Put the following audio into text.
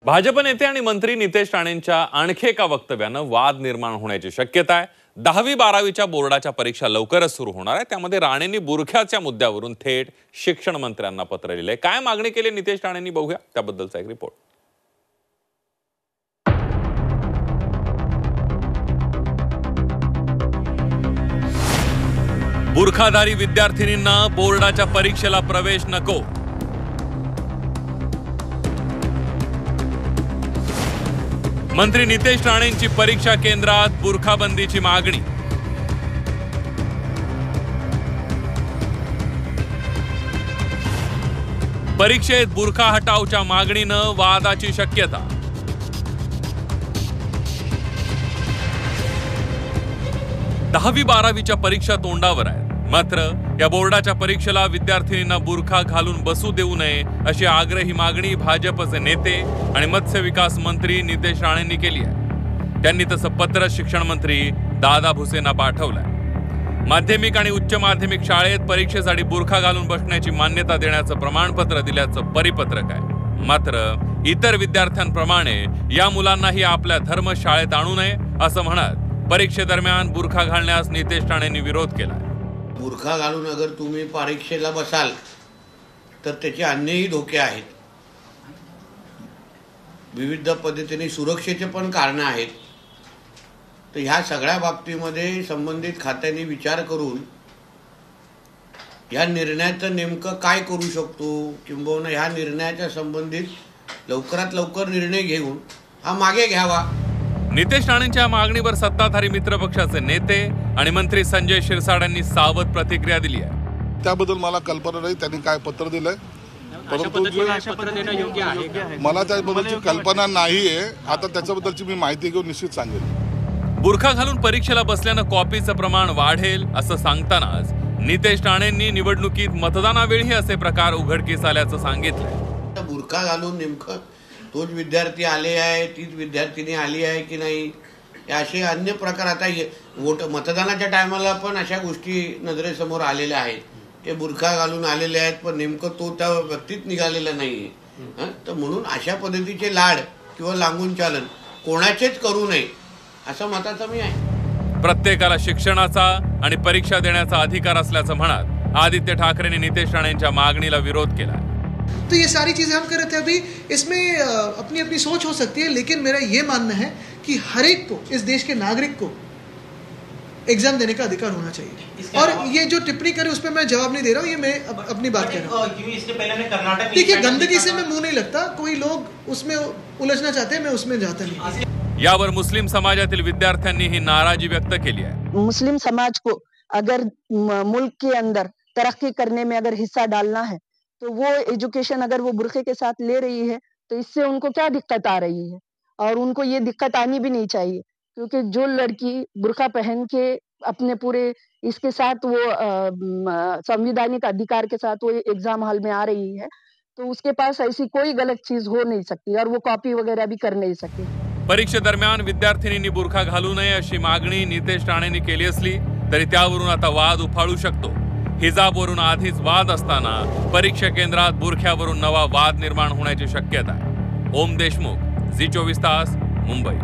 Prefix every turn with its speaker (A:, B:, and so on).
A: भाजप नेते आणि मंत्री नितेश राणेंच्या आणखी एका वक्तव्यानं वाद निर्माण होण्याची शक्यता आहे। 10वी-12वीच्या बोर्डाच्या परीक्षा लवकरच सुरू होणार आहे। त्यामध्ये राणेंनी बुरख्याच्या मुद्द्यावरून थेट शिक्षण मंत्र्यांना पत्र लिहिलंय। काय मागणी केली नितेश राणेंनी बघूया त्याबद्दलचा एक रिपोर्ट। बुरखाधारी विद्यार्थिनींना बोर्डाच्या परीक्षेला प्रवेश नको। मंत्री नितेश राणेंची परीक्षा केंद्रात बुरखाबंदीची मागणी। परीक्षेत बुरखा हटावच्या मागणीनं वादाची शक्यता। दहावी 12वीच्या परीक्षा तोंडावर आहेत। मात्र या बोर्डाच्या परीक्षेला विद्यार्थिनींना बुरखा घालून बसू देऊ नये अशी आग्रही मागणी भाजपचे नेते आणि मत्स्य विकास मंत्री नितेश राणेंनी केली आहे। त्यांनी तसं पत्र शिक्षण मंत्री दादा भुसेंना पाठवलंय। माध्यमिक आणि उच्च माध्यमिक शाळेत परीक्षेसाठी बुरखा घालून बसण्याची मान्यता देण्याचं प्रमाणपत्र दिल्याचं परिपत्रक आहे। मात्र इतर विद्यार्थ्यांप्रमाणे या मुलांनाही आपल्या धर्मशाळेत आणू नये असं म्हणत परीक्षेदरम्यान बुरखा घालण्यास नितेश राणेंनी विरोध केला।
B: बुरखा घालून अगर तुम्ही परीक्षेला बसाल तर त्याचे अन्यही धोके आहेत। विविध पद्धतीने सुरक्षेचे पण कारण आहेत। तर ह्या सगळ्या बाबतीमध्ये संबंधित खात्यांनी विचार करून या निर्णयाचं नेमकं काय करू शकतो किंबहुना ह्या निर्णयाच्या संबंधित लवकरात लवकर निर्णय घेऊन हा मागे घ्यावा।
A: नितेश राणेंच्या मागणीवर सत्ताधारी मित्र पक्षाचे नेते आणि मंत्री संजय शिरसाट सावध प्रतिक्रिया दिली आहे।
C: त्याबद्दल मला कल्पना नाही त्यांनी काय पत्र दिलंय, परंतु मला त्याबद्दलची कल्पना नाहीये। आता त्याच्याबद्दलची मी माहिती घेऊन निश्चित सांगेन।
A: बुरखा घालून परीक्षेला बसल्यानं कॉपीचं प्रमाण वाढेल असं सांगतानाच नितेश राणेंनी निवडणुकीत मतदानावेळी असे प्रकार उघडकीस आल्याचं सांगितलंय।
B: बुरखा घालून नेमकं तोच विद्यार्थी आले आहे, तीच विद्यार्थिनी आली आहे की नाही, असे अन्य प्रकार आता मतदानाच्या टायमाला पण अशा गोष्टी नजरेसमोर आलेल्या आहेत। ते बुरखा घालून आलेले आहेत पण नेमकं तो त्या व्यक्तीत निघालेला नाहीये। तर म्हणून अशा पद्धतीचे लाड किंवा लांबून चालन कोणाचेच करू नये असं मताचं मी आहे।
A: प्रत्येकाला शिक्षणाचा आणि परीक्षा देण्याचा अधिकार असल्याचं म्हणत आदित्य ठाकरेंनी नितेश राणेंच्या मागणीला विरोध केला।
D: तो ये सारी चीजें हम कर रहे थे। अभी इसमें अपनी अपनी सोच हो सकती है, लेकिन मेरा ये मानना है कि हर एक को, इस देश के नागरिक को एग्जाम देने का अधिकार होना चाहिए। और ये जो टिप्पणी करे उस पर मैं जवाब नहीं दे रहा हूँ, ये मैं अपनी बात कर रहा हूँ। देखिए, गंदगी से मैं मुंह नहीं लगता। कोई लोग उसमें उलझना चाहते हैं, मैं उसमें जाता नहीं।
A: यावर मुस्लिम समाजातील विद्यार्थ्यांनी ही नाराजी व्यक्त केली आहे।
E: मुस्लिम समाज को अगर मुल्क के अंदर तरक्की करने में अगर हिस्सा डालना है तो वो एजुकेशन अगर वो बुरखे के साथ ले रही है तो इससे उनको क्या दिक्कत आ रही है, और उनको ये दिक्कत आनी भी नहीं चाहिए। क्योंकि जो लड़की बुरखा पहन के अपने पूरे इसके साथ वो संवैधानिक अधिकार के साथ वो एग्जाम हॉल में आ रही है तो उसके पास ऐसी कोई गलत चीज हो नहीं सकती और वो कॉपी वगैरह भी कर नहीं सकती।
A: परीक्षेदरम्यान विद्यार्थिनींनी बुरखा घालू नये अशी मागणी नितेश राणेंनी केली असली तरी त्यावरून आता वाद उफाळू शकतो। हिजाबवरून आधीच वाद असताना परीक्षा केंद्रात बुरख्यावरून नवा वाद निर्माण होण्याची शक्यता आहे। ओम देशमुख, झी 24 तास, मुंबई।